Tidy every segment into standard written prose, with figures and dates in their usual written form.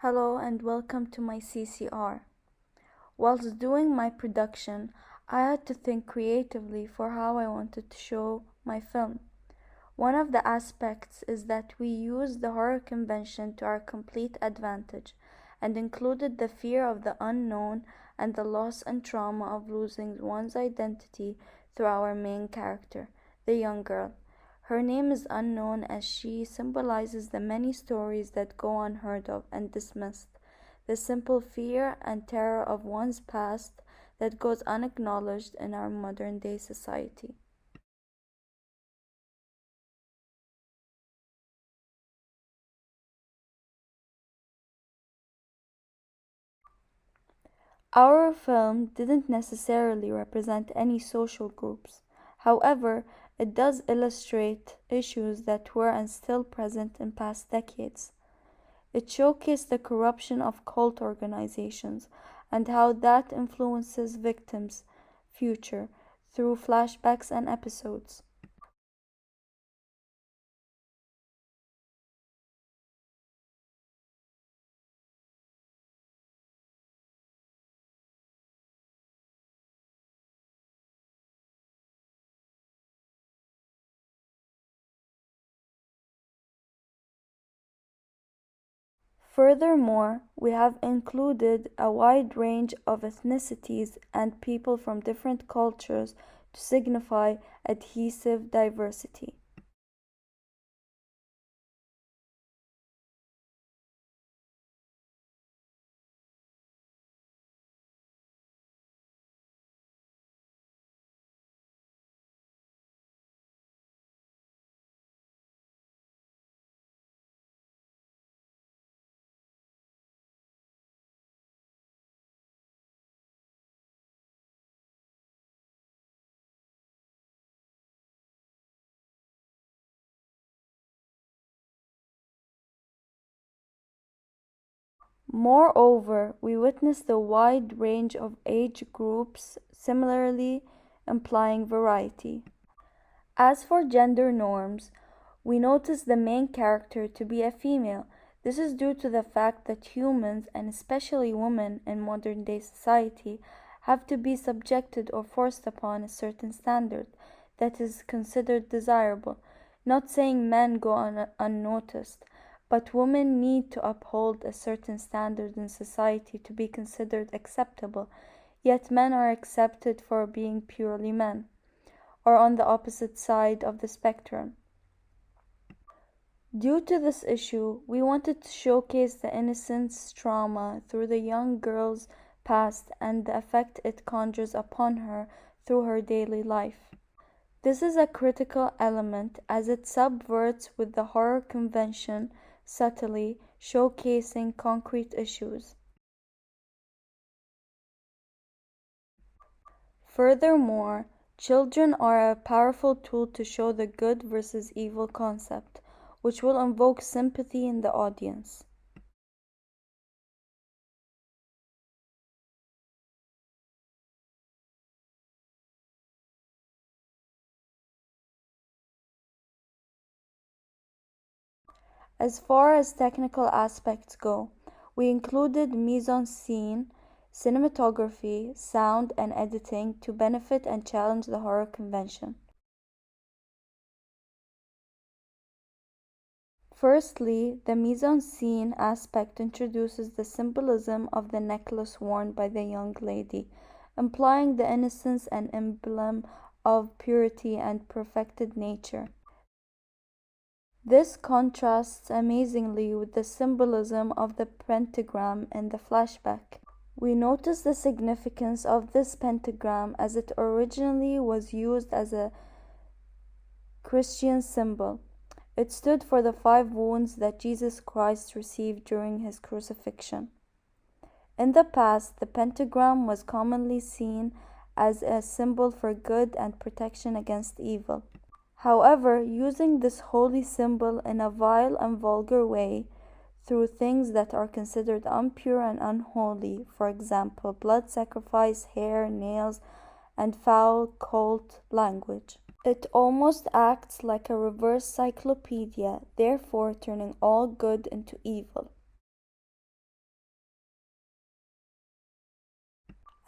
Hello and welcome to my CCR. Whilst doing my production, I had to think creatively for how I wanted to show my film. One of the aspects is that we used the horror convention to our complete advantage and included the fear of the unknown and the loss and trauma of losing one's identity through our main character, the young girl. Her name is unknown as she symbolizes the many stories that go unheard of and dismissed, the simple fear and terror of one's past that goes unacknowledged in our modern day society. Our film didn't necessarily represent any social groups. However, it does illustrate issues that were and still present in past decades. It showcased the corruption of cult organizations and how that influences victims' future through flashbacks and episodes. Furthermore, we have included a wide range of ethnicities and people from different cultures to signify adhesive diversity. Moreover, we witness the wide range of age groups, similarly implying variety. As for gender norms, we notice the main character to be a female. This is due to the fact that humans, and especially women in modern day society, have to be subjected or forced upon a certain standard that is considered desirable. Not saying men go unnoticed, but women need to uphold a certain standard in society to be considered acceptable, yet men are accepted for being purely men, or on the opposite side of the spectrum. Due to this issue, we wanted to showcase the innocence trauma through the young girl's past and the effect it conjures upon her through her daily life. This is a critical element as it subverts with the horror convention, subtly showcasing concrete issues. Furthermore, children are a powerful tool to show the good versus evil concept, which will invoke sympathy in the audience. As far as technical aspects go, we included mise-en-scene, cinematography, sound, and editing to benefit and challenge the horror convention. Firstly, the mise-en-scene aspect introduces the symbolism of the necklace worn by the young lady, implying the innocence and emblem of purity and perfected nature. This contrasts amazingly with the symbolism of the pentagram in the flashback. We notice the significance of this pentagram as it originally was used as a Christian symbol. It stood for the 5 wounds that Jesus Christ received during his crucifixion. In the past, the pentagram was commonly seen as a symbol for good and protection against evil. However, using this holy symbol in a vile and vulgar way through things that are considered impure and unholy, for example, blood sacrifice, hair, nails, and foul cult language. It almost acts like a reverse cyclopedia, therefore turning all good into evil.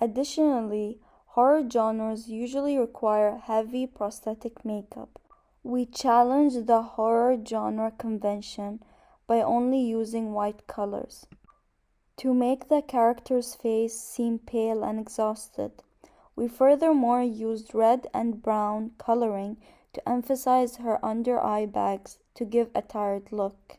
Additionally, horror genres usually require heavy prosthetic makeup. We challenge the horror genre convention by only using white colors. To make the character's face seem pale and exhausted, we furthermore used red and brown coloring to emphasize her under eye bags to give a tired look.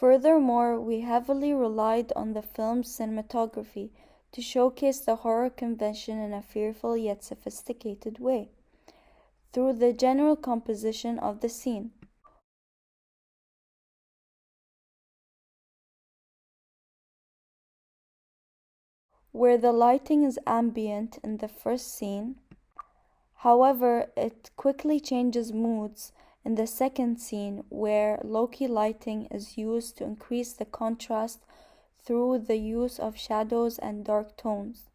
Furthermore, we heavily relied on the film's cinematography to showcase the horror convention in a fearful yet sophisticated way, through the general composition of the scene. Where the lighting is ambient in the first scene, however, it quickly changes moods in the second scene where low-key lighting is used to increase the contrast through the use of shadows and dark tones.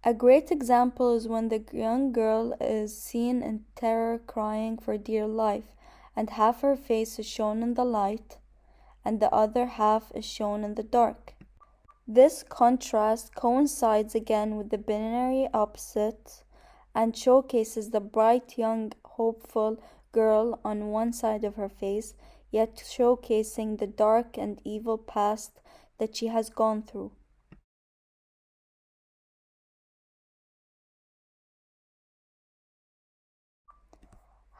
A great example is when the young girl is seen in terror crying for dear life, and half her face is shown in the light, and the other half is shown in the dark. This contrast coincides again with the binary opposite and showcases the bright young hopeful girl on one side of her face, yet showcasing the dark and evil past that she has gone through.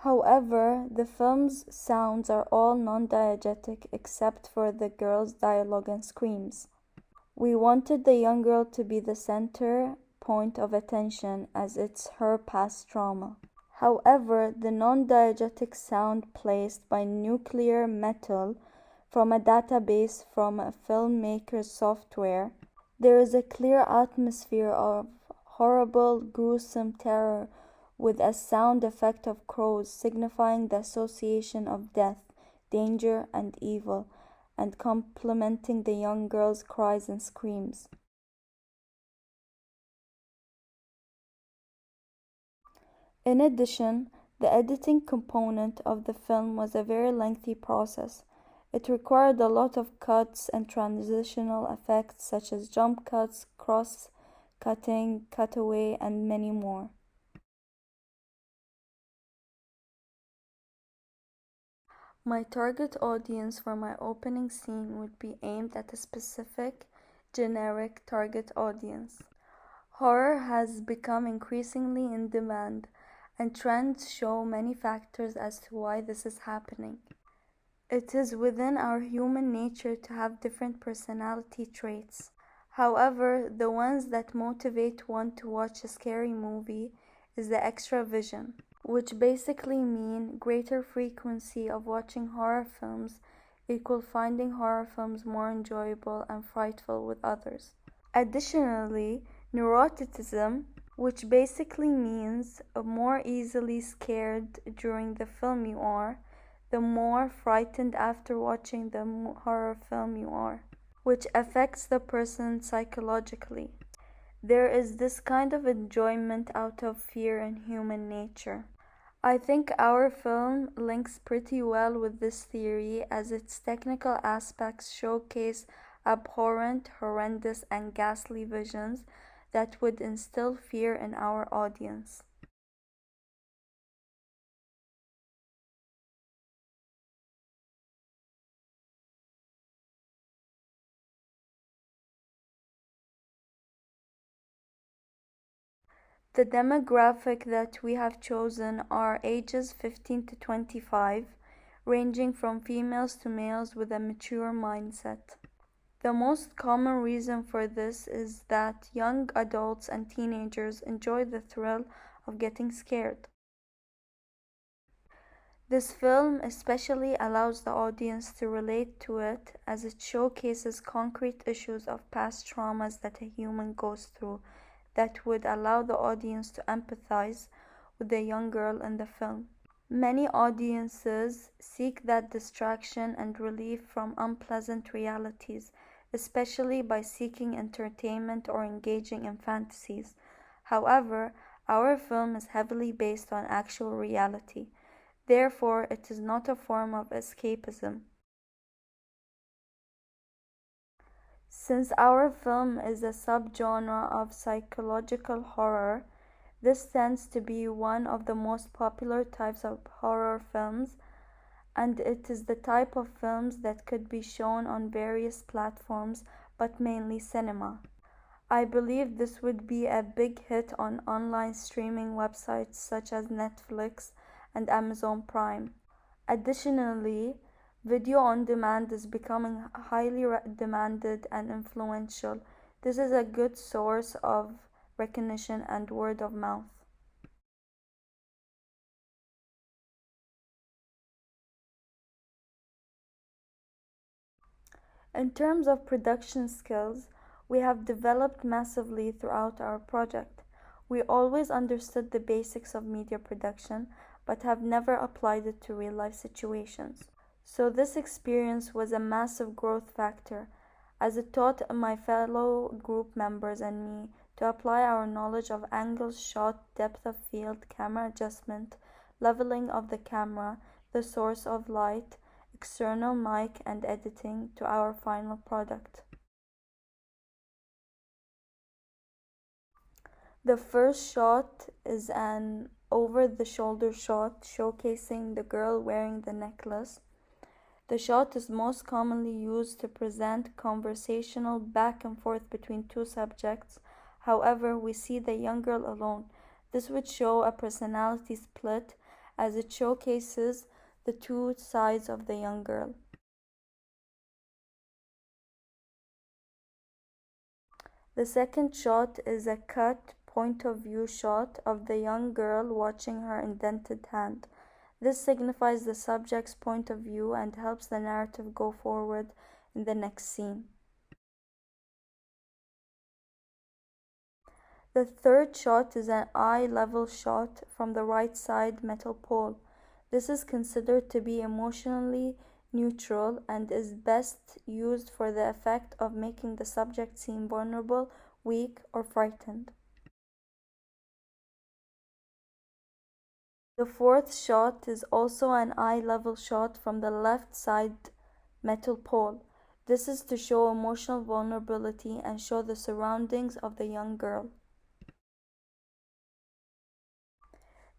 However, the film's sounds are all non-diegetic except for the girl's dialogue and screams. We wanted the young girl to be the center point of attention as it's her past trauma. However, the non-diegetic sound placed by nuclear metal from a database from a filmmaker's software, there is a clear atmosphere of horrible, gruesome terror with a sound effect of crows signifying the association of death, danger, and evil, and complementing the young girl's cries and screams. In addition, the editing component of the film was a very lengthy process. It required a lot of cuts and transitional effects such as jump cuts, cross-cutting, cutaway, and many more. My target audience for my opening scene would be aimed at a specific, generic target audience. Horror has become increasingly in demand, and trends show many factors as to why this is happening. It is within our human nature to have different personality traits. However, the ones that motivate one to watch a scary movie is the extra vision, which basically mean greater frequency of watching horror films equal finding horror films more enjoyable and frightful with others. Additionally, neuroticism, which basically means more easily scared during the film you are, the more frightened after watching the horror film you are, which affects the person psychologically. There is this kind of enjoyment out of fear in human nature. I think our film links pretty well with this theory as its technical aspects showcase abhorrent, horrendous, and ghastly visions that would instill fear in our audience. The demographic that we have chosen are ages 15 to 25, ranging from females to males with a mature mindset. The most common reason for this is that young adults and teenagers enjoy the thrill of getting scared. This film especially allows the audience to relate to it as it showcases concrete issues of past traumas that a human goes through that would allow the audience to empathize with the young girl in the film. Many audiences seek that distraction and relief from unpleasant realities, especially by seeking entertainment or engaging in fantasies. However, our film is heavily based on actual reality. Therefore, it is not a form of escapism. Since our film is a subgenre of psychological horror, this tends to be one of the most popular types of horror films, and it is the type of films that could be shown on various platforms, but mainly cinema. I believe this would be a big hit on online streaming websites such as Netflix and Amazon Prime. Additionally, video on demand is becoming highly demanded and influential. This is a good source of recognition and word of mouth. In terms of production skills, we have developed massively throughout our project. We always understood the basics of media production, but have never applied it to real life situations. So this experience was a massive growth factor, as it taught my fellow group members and me to apply our knowledge of angles shot, depth of field, camera adjustment, leveling of the camera, the source of light, external mic, and editing to our final product. The first shot is an over-the-shoulder shot showcasing the girl wearing the necklace. The shot is most commonly used to present conversational back and forth between two subjects. However, we see the young girl alone. This would show a personality split as it showcases the two sides of the young girl. The second shot is a cut point of view shot of the young girl watching her indented hand. This signifies the subject's point of view and helps the narrative go forward in the next scene. The third shot is an eye-level shot from the right side metal pole. This is considered to be emotionally neutral and is best used for the effect of making the subject seem vulnerable, weak, or frightened. The fourth shot is also an eye-level shot from the left side metal pole. This is to show emotional vulnerability and show the surroundings of the young girl.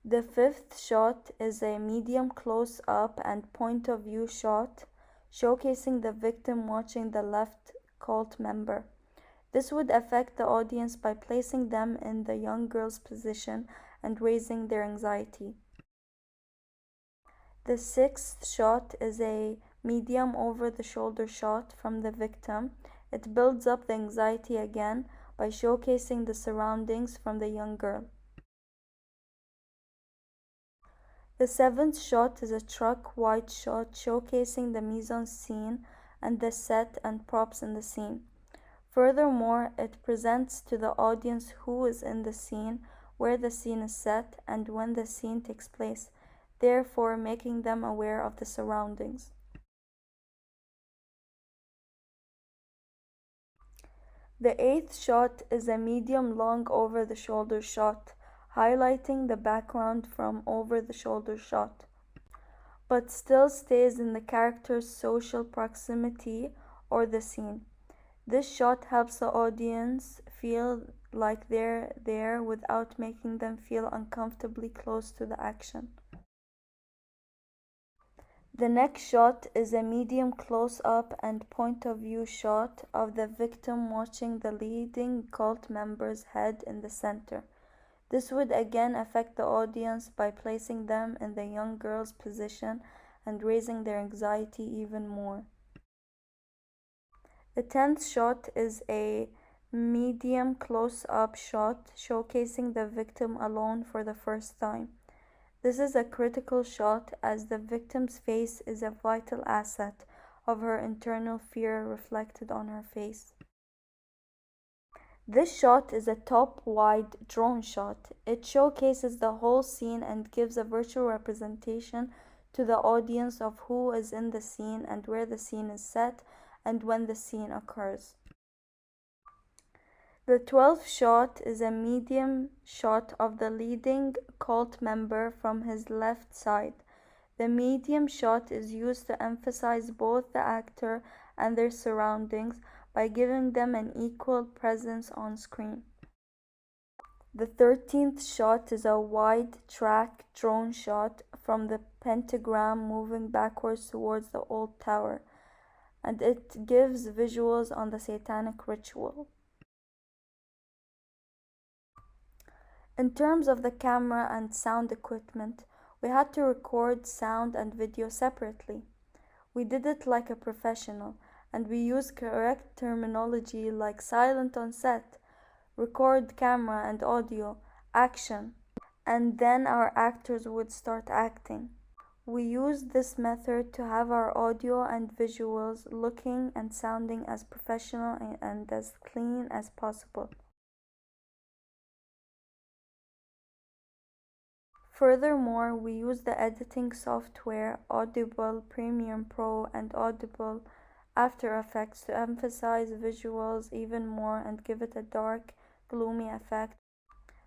The fifth shot is a medium close-up and point-of-view shot showcasing the victim watching the left cult member. This would affect the audience by placing them in the young girl's position and raising their anxiety. The sixth shot is a medium over-the-shoulder shot from the victim. It builds up the anxiety again by showcasing the surroundings from the young girl. The seventh shot is a truck wide shot showcasing the mise-en-scene and the set and props in the scene. Furthermore, it presents to the audience who is in the scene, where the scene is set, and when the scene takes place, therefore making them aware of the surroundings. The eighth shot is a medium long over-the-shoulder shot, highlighting the background from over-the-shoulder shot, but still stays in the character's social proximity or the scene. This shot helps the audience feel like they're there without making them feel uncomfortably close to the action. The next shot is a medium close-up and point-of-view shot of the victim watching the leading cult member's head in the center. This would again affect the audience by placing them in the young girl's position and raising their anxiety even more. The 10th shot is a medium close-up shot showcasing the victim alone for the first time. This is a critical shot as the victim's face is a vital asset of her internal fear reflected on her face. This shot is a top-wide drone shot. It showcases the whole scene and gives a virtual representation to the audience of who is in the scene and where the scene is set and when the scene occurs. The 12th shot is a medium shot of the leading cult member from his left side. The medium shot is used to emphasize both the actor and their surroundings by giving them an equal presence on screen. The 13th shot is a wide-track drone shot from the pentagram moving backwards towards the old tower, and it gives visuals on the satanic ritual. In terms of the camera and sound equipment, we had to record sound and video separately. We did it like a professional, and we used correct terminology like silent on set, record camera and audio, action, and then our actors would start acting. We used this method to have our audio and visuals looking and sounding as professional and as clean as possible. Furthermore, we used the editing software Audible Premiere Pro and Audible After Effects to emphasize visuals even more and give it a dark, gloomy effect.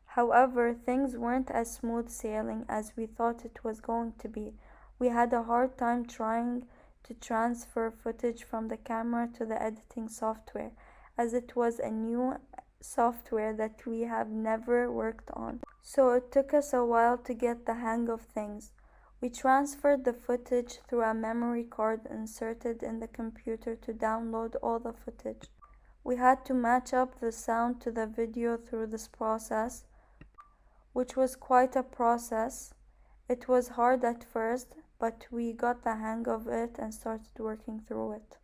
However, things weren't as smooth sailing as we thought it was going to be. We had a hard time trying to transfer footage from the camera to the editing software, as it was a new software that we have never worked on. So it took us a while to get the hang of things. We transferred the footage through a memory card inserted in the computer to download all the footage. We had to match up the sound to the video through this process, which was quite a process. It was hard at first, but we got the hang of it and started working through it.